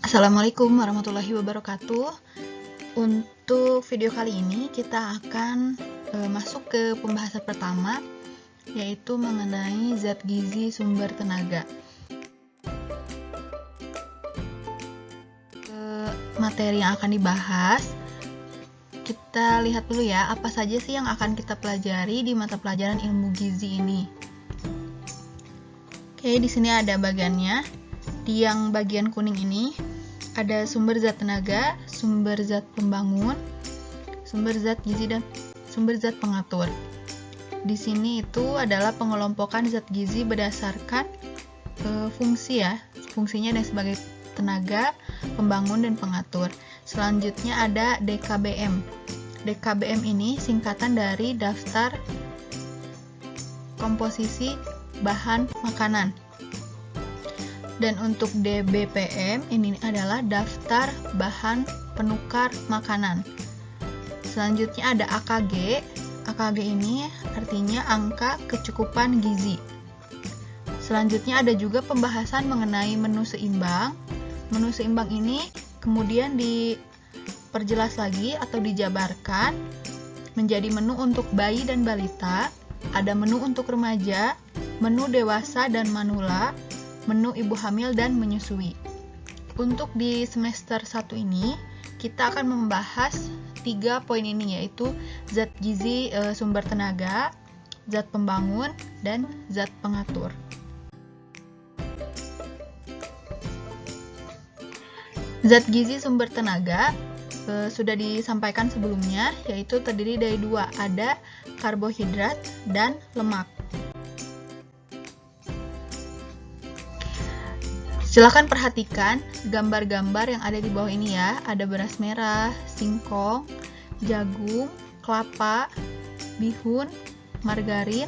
Assalamualaikum warahmatullahi wabarakatuh. Untuk video kali ini kita akan masuk ke pembahasan pertama, yaitu mengenai zat gizi sumber tenaga. Materi yang akan dibahas, kita lihat dulu ya, apa saja sih yang akan kita pelajari di mata pelajaran ilmu gizi ini. Oke, di sini ada bagiannya. Di yang bagian kuning ini ada sumber zat tenaga, sumber zat pembangun, sumber zat gizi, dan sumber zat pengatur. Di sini itu adalah pengelompokan zat gizi berdasarkan fungsi ya. Fungsinya ada sebagai tenaga, pembangun, dan pengatur. Selanjutnya ada DKBM. DKBM ini singkatan dari daftar komposisi bahan makanan. Dan untuk DBPM ini adalah daftar bahan penukar makanan. Selanjutnya ada AKG. AKG ini artinya angka kecukupan gizi. Selanjutnya ada juga pembahasan mengenai menu seimbang. Menu seimbang ini kemudian diperjelas lagi atau dijabarkan menjadi menu untuk bayi dan balita, ada menu untuk remaja, menu dewasa dan manula, menu ibu hamil dan menyusui. Untuk di semester 1 ini, kita akan membahas 3 poin ini, yaitu zat gizi sumber tenaga, zat pembangun, dan zat pengatur. Zat gizi sumber tenaga sudah disampaikan sebelumnya, yaitu terdiri dari 2, ada karbohidrat dan lemak. Silakan perhatikan gambar-gambar yang ada di bawah ini ya. Ada beras merah, singkong, jagung, kelapa, bihun, margarin,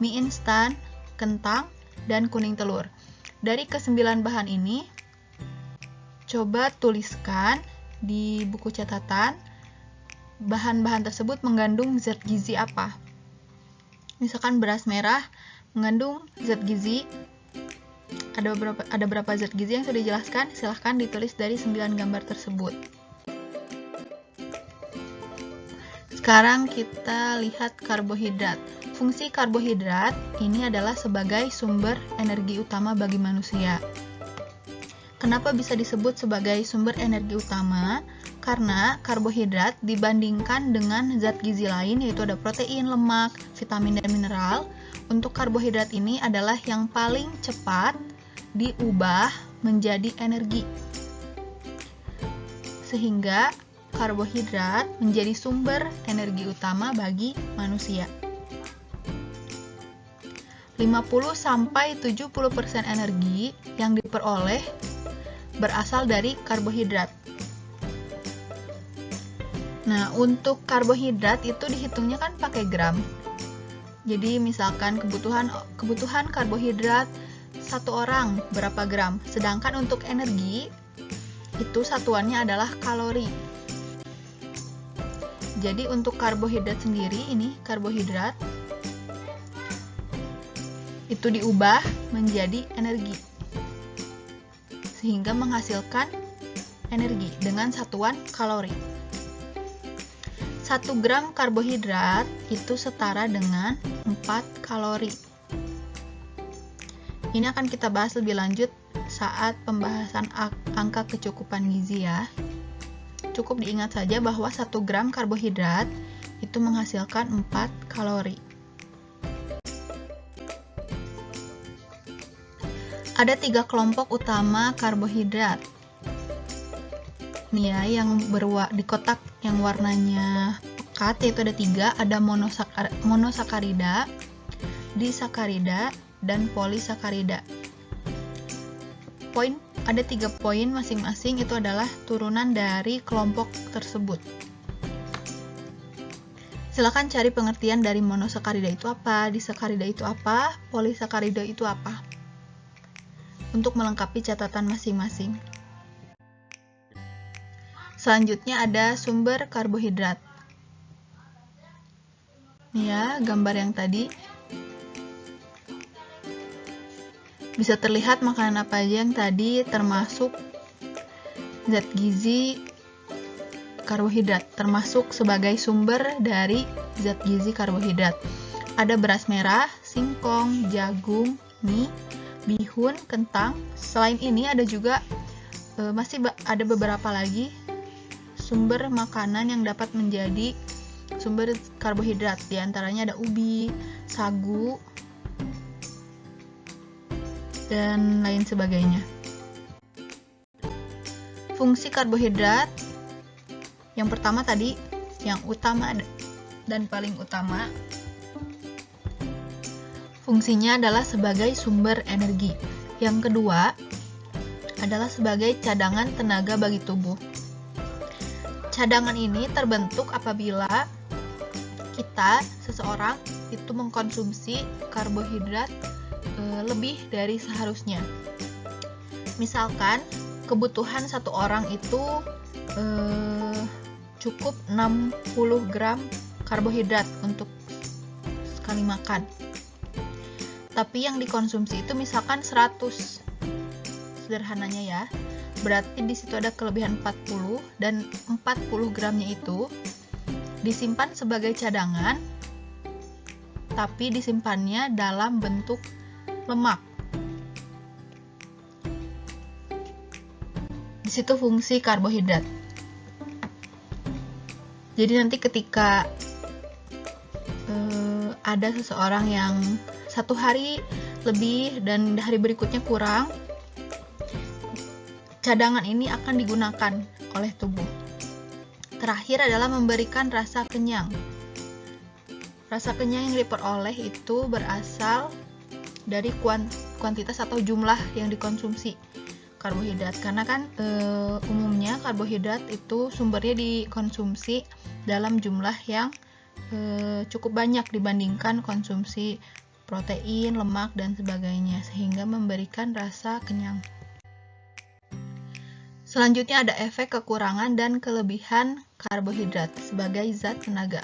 mie instan, kentang, dan kuning telur. Dari ke-9 bahan ini, coba tuliskan di buku catatan bahan-bahan tersebut mengandung zat gizi apa. Misalkan beras merah mengandung zat gizi, ada berapa zat gizi yang sudah dijelaskan, silahkan ditulis dari 9 gambar tersebut. Sekarang kita lihat karbohidrat. Fungsi karbohidrat ini adalah sebagai sumber energi utama bagi manusia. Kenapa bisa disebut sebagai sumber energi utama? Karena karbohidrat dibandingkan dengan zat gizi lain, yaitu ada protein, lemak, vitamin, dan mineral. Untuk karbohidrat ini adalah yang paling cepat diubah menjadi energi. Sehingga karbohidrat menjadi sumber energi utama bagi manusia. 50-70% energi yang diperoleh berasal dari karbohidrat. Nah, untuk karbohidrat itu dihitungnya kan pakai gram. Jadi misalkan kebutuhan karbohidrat satu orang berapa gram, sedangkan untuk energi itu satuannya adalah kalori. Jadi untuk karbohidrat sendiri, ini karbohidrat itu diubah menjadi energi sehingga menghasilkan energi dengan satuan kalori. 1 gram karbohidrat itu setara dengan 4 kalori. Ini akan kita bahas lebih lanjut saat pembahasan angka kecukupan gizi ya. Cukup diingat saja bahwa 1 gram karbohidrat itu menghasilkan 4 kalori. Ada 3 kelompok utama karbohidrat. Nih ya, yang di kotak yang warnanya pekat, yaitu ada 3, ada monosakarida, disakarida, dan polisakarida. Ada 3 poin masing-masing, itu adalah turunan dari kelompok tersebut. Silakan cari pengertian dari monosakarida itu apa, disakarida itu apa, polisakarida itu apa, untuk melengkapi catatan masing-masing. Selanjutnya ada sumber karbohidrat. Nih ya, gambar yang tadi. Bisa terlihat makanan apa aja yang tadi termasuk zat gizi karbohidrat, termasuk sebagai sumber dari zat gizi karbohidrat. Ada beras merah, singkong, jagung, mie, bihun, kentang. Selain ini ada juga masih ada beberapa lagi sumber makanan yang dapat menjadi sumber karbohidrat. Di antaranya ada ubi, sagu, dan lain sebagainya. Fungsi karbohidrat yang pertama tadi, yang utama dan paling utama, fungsinya adalah sebagai sumber energi. Yang kedua adalah sebagai cadangan tenaga bagi tubuh. Cadangan ini terbentuk apabila seseorang itu mengkonsumsi karbohidrat lebih dari seharusnya. Misalkan kebutuhan satu orang itu cukup 60 gram karbohidrat untuk sekali makan. Tapi yang dikonsumsi itu misalkan 100. Sederhananya ya. Berarti di situ ada kelebihan 40 dan 40 gramnya itu disimpan sebagai cadangan, tapi disimpannya dalam bentuk lemak. Di situ fungsi karbohidrat. Jadi nanti ketika ada seseorang yang satu hari lebih dan hari berikutnya kurang, cadangan ini akan digunakan oleh tubuh. Terakhir adalah memberikan rasa kenyang. Rasa kenyang yang diperoleh itu berasal dari kuantitas atau jumlah yang dikonsumsi karbohidrat. Karena kan umumnya karbohidrat itu sumbernya dikonsumsi dalam jumlah yang cukup banyak dibandingkan konsumsi protein, lemak, dan sebagainya, sehingga memberikan rasa kenyang. Selanjutnya ada efek kekurangan dan kelebihan karbohidrat sebagai zat tenaga.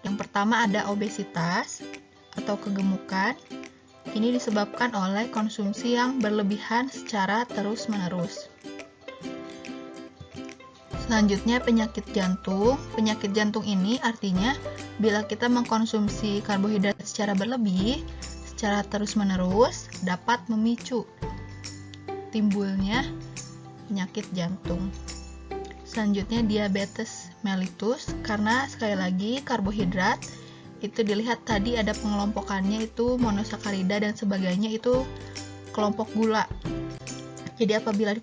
Yang pertama ada obesitas atau kegemukan. Ini disebabkan oleh konsumsi yang berlebihan secara terus-menerus. Selanjutnya penyakit jantung. Penyakit jantung ini artinya bila kita mengkonsumsi karbohidrat secara berlebih, secara terus-menerus dapat memicu timbulnya penyakit jantung. Selanjutnya diabetes mellitus, karena sekali lagi karbohidrat itu dilihat tadi ada pengelompokannya itu monosakarida dan sebagainya, itu kelompok gula. Jadi apabila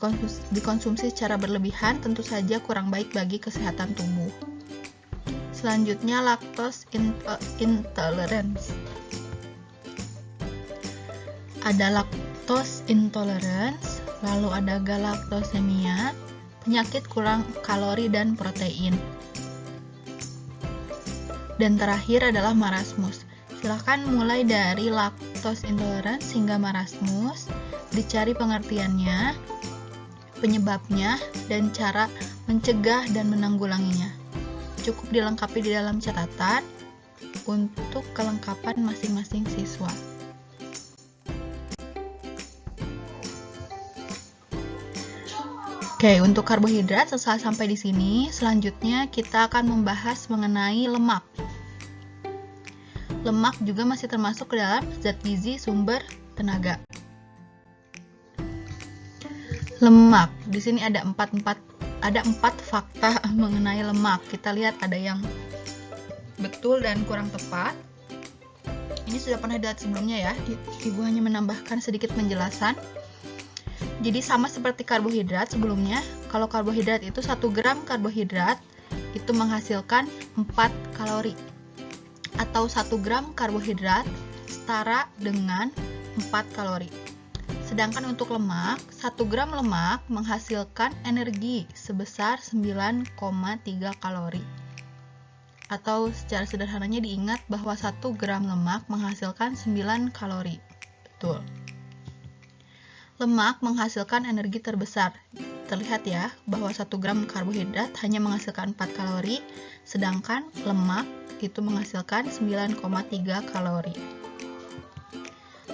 dikonsumsi secara berlebihan tentu saja kurang baik bagi kesehatan tubuh. Selanjutnya lactose intolerance. Ada lactose intolerance, lalu ada galaktosemia, penyakit kurang kalori dan protein. Dan terakhir adalah marasmus. Silahkan mulai dari lactose intolerance hingga marasmus, dicari pengertiannya, penyebabnya, dan cara mencegah dan menanggulanginya. Cukup dilengkapi di dalam catatan untuk kelengkapan masing-masing siswa. Oke, untuk karbohidrat setelah sampai di sini, selanjutnya kita akan membahas mengenai lemak. Lemak juga masih termasuk ke dalam zat gizi sumber tenaga. Lemak, di sini ada empat fakta mengenai lemak. Kita lihat ada yang betul dan kurang tepat. Ini sudah pernah dilihat sebelumnya ya. Ibu hanya menambahkan sedikit penjelasan. Jadi sama seperti karbohidrat sebelumnya, kalau karbohidrat itu 1 gram karbohidrat itu menghasilkan 4 kalori. Atau 1 gram karbohidrat setara dengan 4 kalori. Sedangkan untuk lemak, 1 gram lemak menghasilkan energi sebesar 9,3 kalori. Atau secara sederhananya diingat bahwa 1 gram lemak menghasilkan 9 kalori. Betul. Lemak menghasilkan energi terbesar. Terlihat ya, bahwa 1 gram karbohidrat hanya menghasilkan 4 kalori, sedangkan lemak itu menghasilkan 9,3 kalori.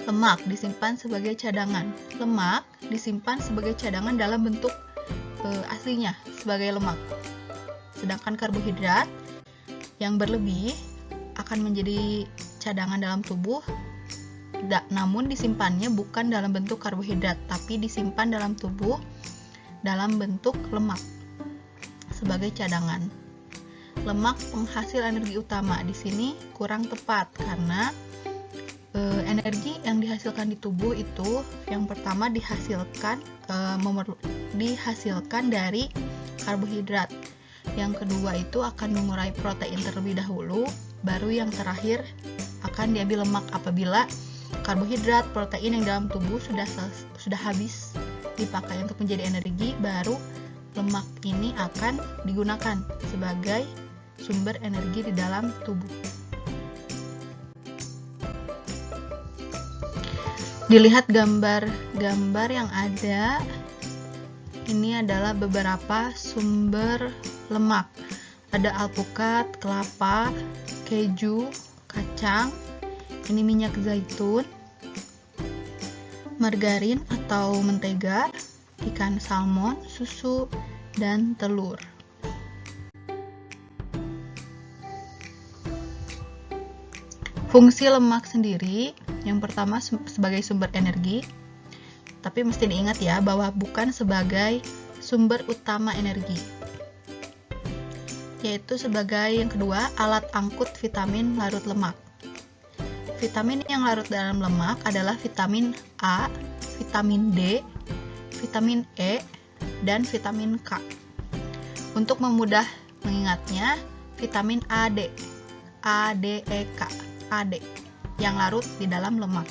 Lemak disimpan sebagai cadangan. Lemak disimpan sebagai cadangan dalam bentuk aslinya sebagai lemak. Sedangkan karbohidrat yang berlebih akan menjadi cadangan dalam tubuh, namun disimpannya bukan dalam bentuk karbohidrat, tapi disimpan dalam tubuh dalam bentuk lemak sebagai cadangan. Lemak penghasil energi utama di sini kurang tepat karena energi yang dihasilkan di tubuh itu yang pertama dihasilkan dari karbohidrat. Yang kedua itu akan mengurai protein terlebih dahulu, baru yang terakhir akan diambil lemak. Apabila karbohidrat, protein yang dalam tubuh sudah habis dipakai untuk menjadi energi, baru lemak ini akan digunakan sebagai sumber energi di dalam tubuh. Dilihat gambar-gambar yang ada, ini adalah beberapa sumber lemak. Ada alpukat, kelapa, keju, kacang, ini minyak zaitun, margarin atau mentega, ikan salmon, susu, dan telur. Fungsi lemak sendiri, yang pertama sebagai sumber energi, tapi mesti diingat ya bahwa bukan sebagai sumber utama energi, yaitu sebagai yang kedua alat angkut vitamin larut lemak. Vitamin yang larut dalam lemak adalah vitamin A, vitamin D, vitamin E, dan vitamin K. Untuk memudah mengingatnya, vitamin AD, AD yang larut di dalam lemak.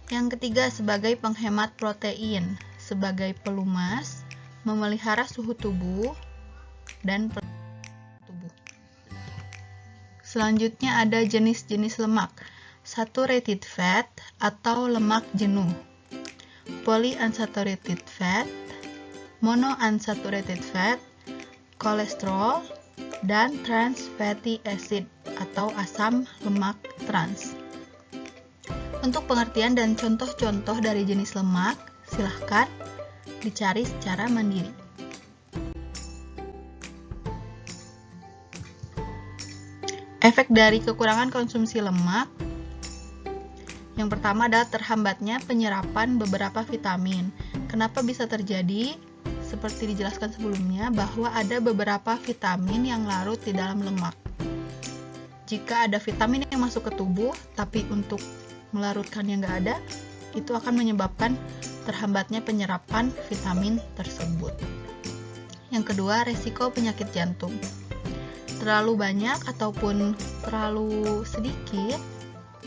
Yang ketiga sebagai penghemat protein, sebagai pelumas, memelihara suhu tubuh dan tubuh. Selanjutnya ada jenis-jenis lemak. Saturated fat atau lemak jenuh, polyunsaturated fat, monounsaturated fat, kolesterol, dan trans fatty acid atau asam lemak trans. Untuk pengertian dan contoh-contoh dari jenis lemak, silahkan dicari secara mandiri. Efek dari kekurangan konsumsi lemak, yang pertama adalah terhambatnya penyerapan beberapa vitamin. Kenapa bisa terjadi? Seperti dijelaskan sebelumnya, bahwa ada beberapa vitamin yang larut di dalam lemak. Jika ada vitamin yang masuk ke tubuh, tapi untuk melarutkan yang nggak ada, itu akan menyebabkan terhambatnya penyerapan vitamin tersebut. Yang kedua, resiko penyakit jantung. Terlalu banyak ataupun terlalu sedikit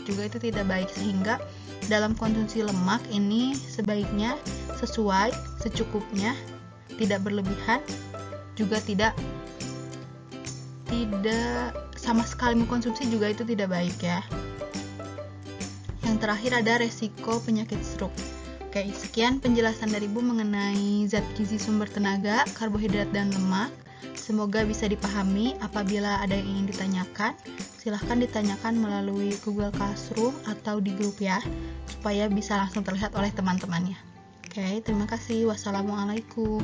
juga itu tidak baik, sehingga dalam konsumsi lemak ini sebaiknya sesuai, secukupnya, tidak berlebihan, juga tidak sama sekali mengkonsumsi juga itu tidak baik ya. Yang terakhir ada resiko penyakit stroke. Oke, sekian penjelasan dari Ibu mengenai zat gizi sumber tenaga, karbohidrat dan lemak. Semoga bisa dipahami. Apabila ada yang ingin ditanyakan, silahkan ditanyakan melalui Google Classroom atau di grup ya, supaya bisa langsung terlihat oleh teman-temannya. Oke, terima kasih. Wassalamualaikum.